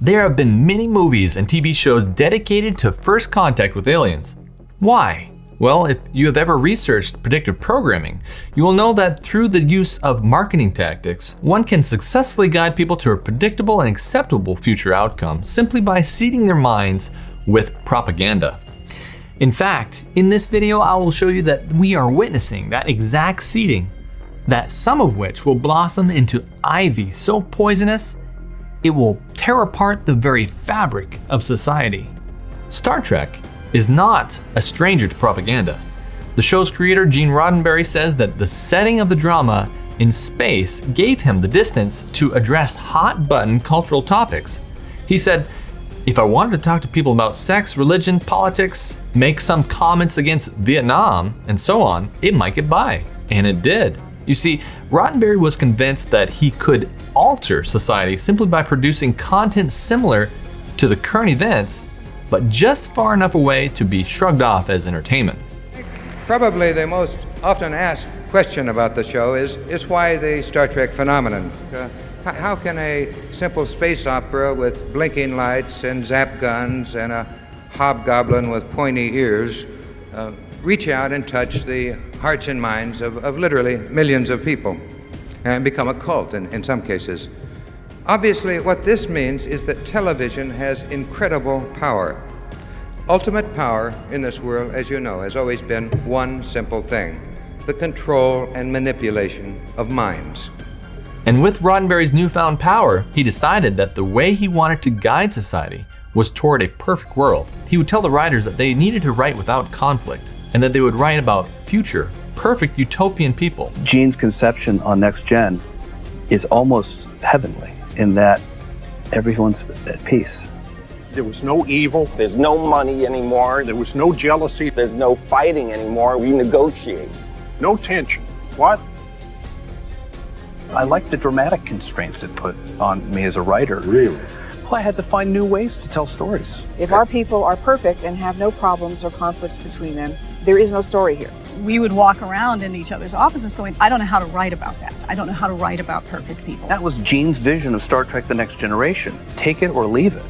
There have been many movies and TV shows dedicated to first contact with aliens. Why? Well, if you have ever researched predictive programming, you will know that through the use of marketing tactics, one can successfully guide people to a predictable and acceptable future outcome simply by seeding their minds with propaganda. In fact, in this video, I will show you that we are witnessing that exact seeding, that some of which will blossom into ivy so poisonous, it will tear apart the very fabric of society. Star Trek is not a stranger to propaganda. The show's creator, Gene Roddenberry, says that the setting of the drama in space gave him the distance to address hot-button cultural topics. He said, "If I wanted to talk to people about sex, religion, politics, make some comments against Vietnam, and so on, it might get by." And it did. You see, Roddenberry was convinced that he could alter society simply by producing content similar to the current events, but just far enough away to be shrugged off as entertainment. Probably the most often asked question about the show is why the Star Trek phenomenon? How can a simple space opera with blinking lights and zap guns and a hobgoblin with pointy ears reach out and touch the hearts and minds of literally millions of people and become a cult in some cases? Obviously, what this means is that television has incredible power. Ultimate power in this world, as you know, has always been one simple thing: the control and manipulation of minds. And with Roddenberry's newfound power, he decided that the way he wanted to guide society was toward a perfect world. He would tell the writers that they needed to write without conflict, and that they would write about future, perfect utopian people. Gene's conception on Next Gen is almost heavenly in that everyone's at peace. There was no evil. There's no money anymore. There was no jealousy. There's no fighting anymore. We negotiate. No tension. What? I like the dramatic constraints it put on me as a writer. Really? Well, I had to find new ways to tell stories. If our people are perfect and have no problems or conflicts between them, there is no story here. We would walk around in each other's offices going, I don't know how to write about that. I don't know how to write about perfect people. That was Gene's vision of Star Trek: The Next Generation. Take it or leave it.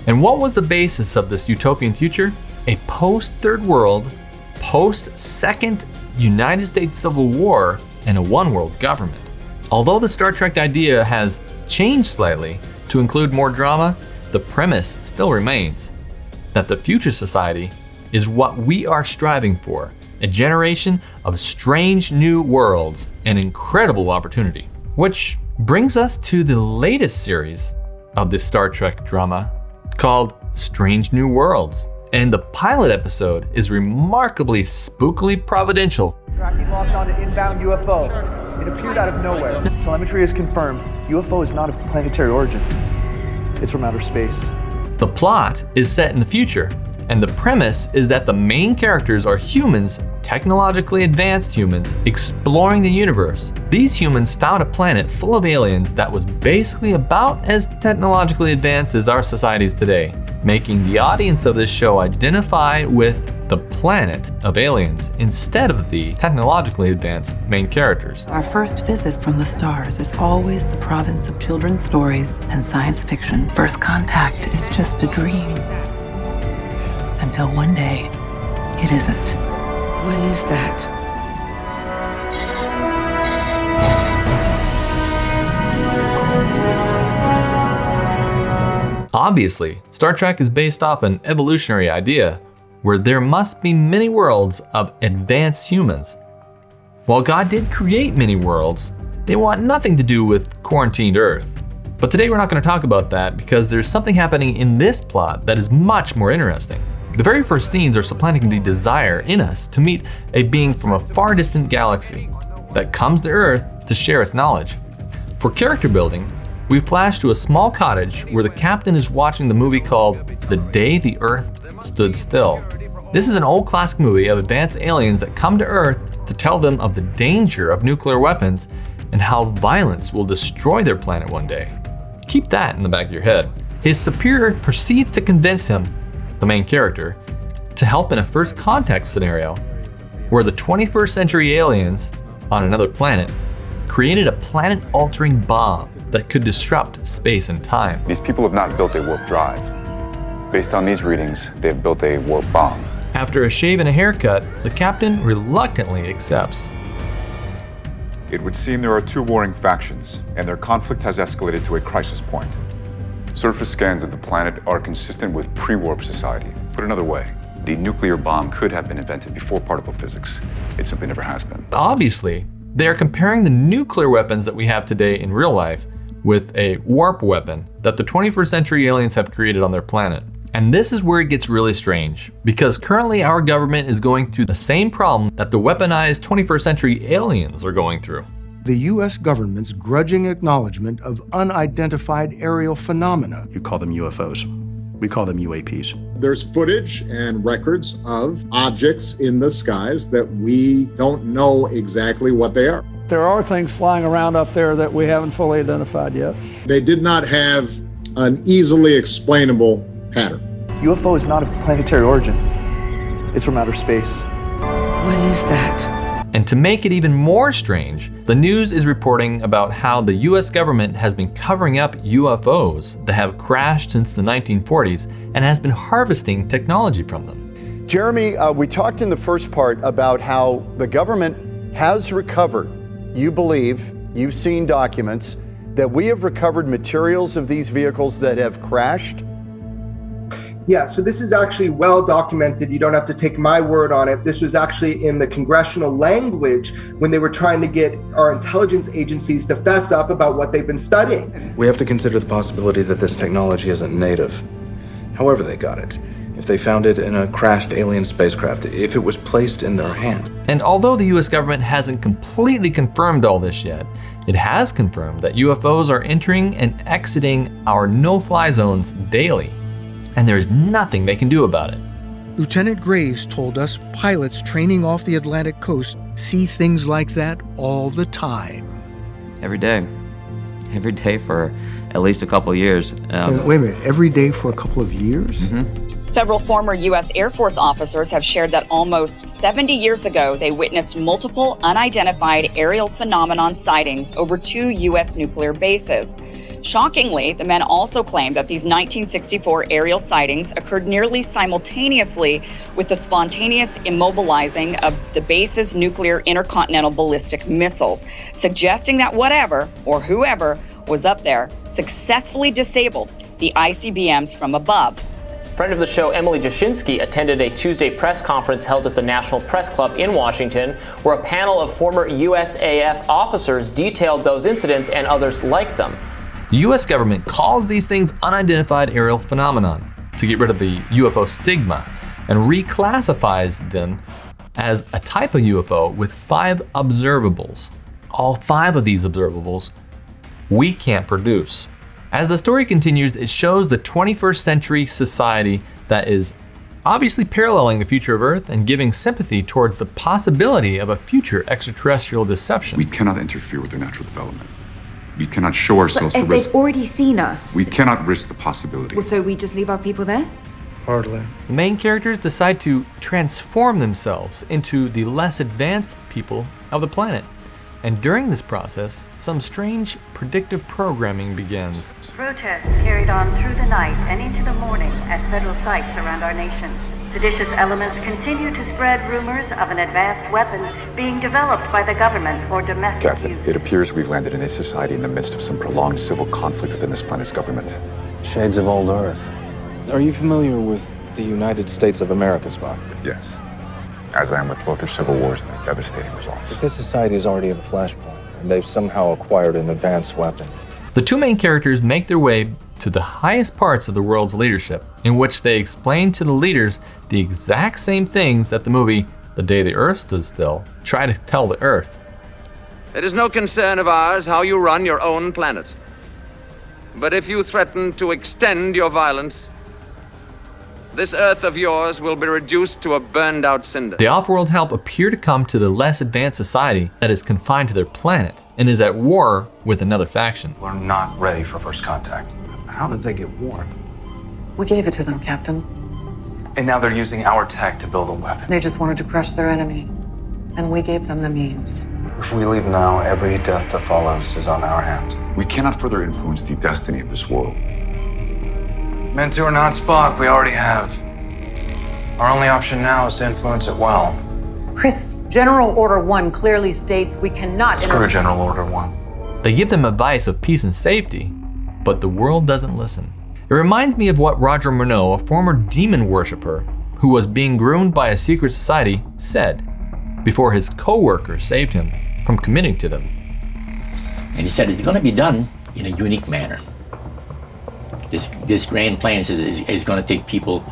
And what was the basis of this utopian future? A post-Third World, post-Second United States Civil War, and a one-world government. Although the Star Trek idea has changed slightly to include more drama, the premise still remains that the future society is what we are striving for: a generation of strange new worlds and incredible opportunity. Which brings us to the latest series of this Star Trek drama called Strange New Worlds. And the pilot episode is remarkably spookily providential. Tracking locked onto inbound UFO. It appeared out of nowhere. Telemetry has confirmed UFO is not of planetary origin. It's from outer space. The plot is set in the future, and the premise is that the main characters are humans, technologically advanced humans, exploring the universe. These humans found a planet full of aliens that was basically about as technologically advanced as our societies today, making the audience of this show identify with the planet of aliens instead of the technologically advanced main characters. Our first visit from the stars is always the province of children's stories and science fiction. First contact is just a dream. Until one day, it isn't. What is that? Obviously, Star Trek is based off an evolutionary idea where there must be many worlds of advanced humans. While God did create many worlds, they want nothing to do with quarantined Earth. But today we're not going to talk about that because there's something happening in this plot that is much more interesting. The very first scenes are supplanting the desire in us to meet a being from a far distant galaxy that comes to Earth to share its knowledge. For character building, we flash to a small cottage where the captain is watching the movie called The Day the Earth Stood Still. This is an old classic movie of advanced aliens that come to Earth to tell them of the danger of nuclear weapons and how violence will destroy their planet one day. Keep that in the back of your head. His superior proceeds to convince him, the main character, to help in a first contact scenario where the 21st century aliens on another planet created a planet-altering bomb that could disrupt space and time. These people have not built a warp drive. Based on these readings, they have built a warp bomb. After a shave and a haircut, the captain reluctantly accepts. It would seem there are two warring factions, and their conflict has escalated to a crisis point. Surface scans of the planet are consistent with pre-warp society. Put another way, the nuclear bomb could have been invented before particle physics. It simply never has been. Obviously, they are comparing the nuclear weapons that we have today in real life with a warp weapon that the 21st century aliens have created on their planet. And this is where it gets really strange, because currently our government is going through the same problem that the weaponized 21st century aliens are going through. The U.S. government's grudging acknowledgement of unidentified aerial phenomena. You call them UFOs. We call them UAPs. There's footage and records of objects in the skies that we don't know exactly what they are. There are things flying around up there that we haven't fully identified yet. They did not have an easily explainable pattern. UFO is not of planetary origin. It's from outer space. What is that? And to make it even more strange, the news is reporting about how the US government has been covering up UFOs that have crashed since the 1940s and has been harvesting technology from them. Jeremy, we talked in the first part about how the government has recovered. You believe, you've seen documents, that we have recovered materials of these vehicles that have crashed. Yeah, so this is actually well documented. You don't have to take my word on it. This was actually in the congressional language when they were trying to get our intelligence agencies to fess up about what they've been studying. We have to consider the possibility that this technology isn't native. However they got it, if they found it in a crashed alien spacecraft, if it was placed in their hands. And although the US government hasn't completely confirmed all this yet, it has confirmed that UFOs are entering and exiting our no-fly zones daily. And there's nothing they can do about it. Lieutenant Graves told us pilots training off the Atlantic coast see things like that all the time. Every day. Every day for at least a couple of years. Wait a minute, every day for a couple of years? Mm-hmm. Several former U.S. Air Force officers have shared that almost 70 years ago, they witnessed multiple unidentified aerial phenomenon sightings over 2 U.S. nuclear bases. Shockingly, the men also claim that these 1964 aerial sightings occurred nearly simultaneously with the spontaneous immobilizing of the base's nuclear intercontinental ballistic missiles, suggesting that whatever or whoever was up there successfully disabled the ICBMs from above. Friend of the show, Emily Jashinsky, attended a Tuesday press conference held at the National Press Club in Washington, where a panel of former USAF officers detailed those incidents and others like them. The US government calls these things unidentified aerial phenomenon to get rid of the UFO stigma and reclassifies them as a type of UFO with 5 observables. All 5 of these observables we can't produce. As the story continues, it shows the 21st century society that is obviously paralleling the future of Earth and giving sympathy towards the possibility of a future extraterrestrial deception. We cannot interfere with their natural development. We cannot show ourselves for risk. They've already seen us. We cannot risk the possibility. Well, so we just leave our people there? Hardly. The main characters decide to transform themselves into the less advanced people of the planet. And during this process, some strange predictive programming begins. Protests carried on through the night and into the morning at federal sites around our nation. Seditious elements continue to spread rumors of an advanced weapon being developed by the government for domestic Captain, use. it appears we've landed in a society in the midst of some prolonged civil conflict within this planet's government. Shades of old Earth. Are you familiar with the United States of America, Spock? Yes. As I am with both their civil wars and their devastating results. But this society is already at a flashpoint, and they've somehow acquired an advanced weapon. The 2 main characters make their way to the highest parts of the world's leadership, in which they explain to the leaders the exact same things that the movie The Day the Earth Stood Still tried to tell the Earth. It is no concern of ours how you run your own planet. But if you threaten to extend your violence, this Earth of yours will be reduced to a burned out cinder. The off-world help appear to come to the less advanced society that is confined to their planet and is at war with another faction. We're not ready for first contact. How did they get warp? We gave it to them, Captain. And now they're using our tech to build a weapon. They just wanted to crush their enemy, and we gave them the means. If we leave now, every death that follows is on our hands. We cannot further influence the destiny of this world. Mentor, not Spock, we already have. Our only option now is to influence it well. Chris, General Order 1 clearly states we cannot... Screw General Order 1. They give them advice of peace and safety, but the world doesn't listen. It reminds me of what Roger Monroe, a former demon worshiper who was being groomed by a secret society, said before his co-workers saved him from committing to them. And he said it's going to be done in a unique manner. This grand plan is going to take people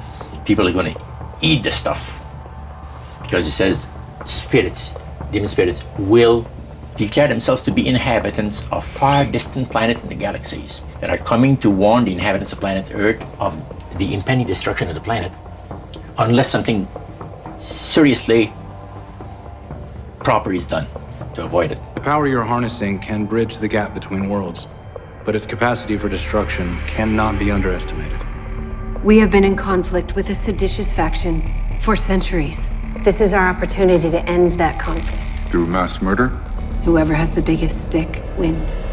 are going to eat the stuff. Because it says spirits, demon spirits, will declare themselves to be inhabitants of far distant planets in the galaxies that are coming to warn the inhabitants of planet Earth of the impending destruction of the planet unless something seriously proper is done to avoid it. The power you're harnessing can bridge the gap between worlds, but its capacity for destruction cannot be underestimated. We have been in conflict with a seditious faction for centuries. This is our opportunity to end that conflict. Through mass murder? Whoever has the biggest stick wins.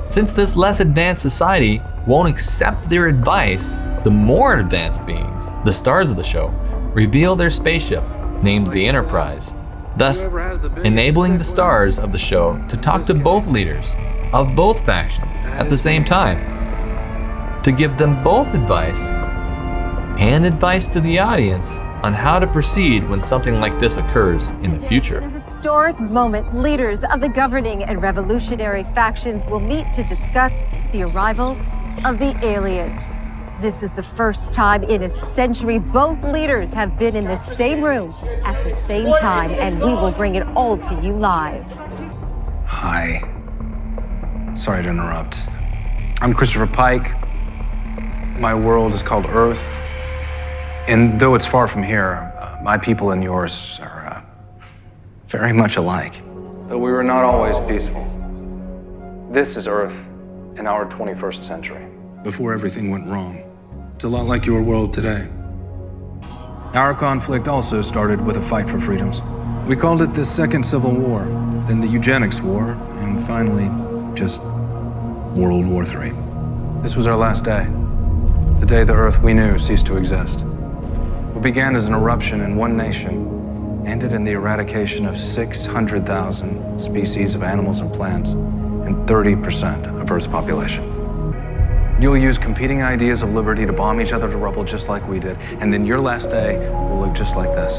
Since this less advanced society won't accept their advice, the more advanced beings, the stars of the show, reveal their spaceship, named the Enterprise, thus enabling the stars of the show to talk to both leaders of both factions at the same time, to give them both advice and advice to the audience on how to proceed when something like this occurs in the future. In a historic moment, leaders of the governing and revolutionary factions will meet to discuss the arrival of the aliens. This is the first time in a century both leaders have been in the same room at the same time, and we will bring it all to you live. Hi. Sorry to interrupt. I'm Christopher Pike. My world is called Earth. And though it's far from here, my people and yours are very much alike. But we were not always peaceful. This is Earth in our 21st century. Before everything went wrong. It's a lot like your world today. Our conflict also started with a fight for freedoms. We called it the Second Civil War, then the Eugenics War, and finally, just World War III. This was our last day. The day the Earth we knew ceased to exist. What began as an eruption in one nation ended in the eradication of 600,000 species of animals and plants and 30% of Earth's population. You'll use competing ideas of liberty to bomb each other to rubble just like we did, and then your last day will look just like this.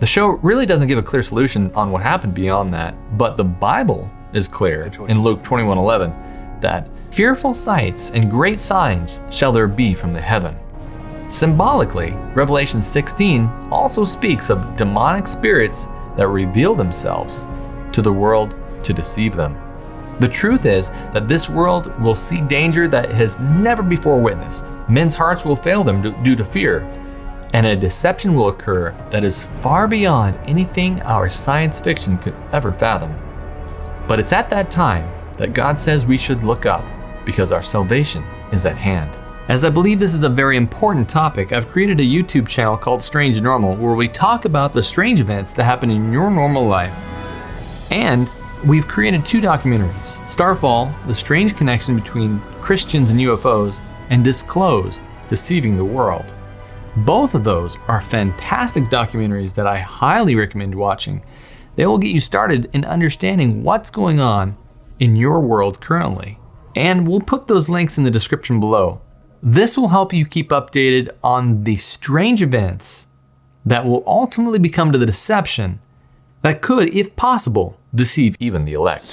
The show really doesn't give a clear solution on what happened beyond that, but the Bible is clear in Luke 21:11 that fearful sights and great signs shall there be from the heaven. Symbolically, Revelation 16 also speaks of demonic spirits that reveal themselves to the world to deceive them. The truth is that this world will see danger that it has never before witnessed. Men's hearts will fail them due to fear, and a deception will occur that is far beyond anything our science fiction could ever fathom. But it's at that time that God says we should look up, because our salvation is at hand. As I believe this is a very important topic, I've created a YouTube channel called Strange Normal, where we talk about the strange events that happen in your normal life. And we've created 2 documentaries, Starfall, the strange connection between Christians and UFOs, and Disclosed, deceiving the world. Both of those are fantastic documentaries that I highly recommend watching. They will get you started in understanding what's going on in your world currently. And we'll put those links in the description below. This will help you keep updated on the strange events that will ultimately become to the deception that could, if possible, deceive even the elect.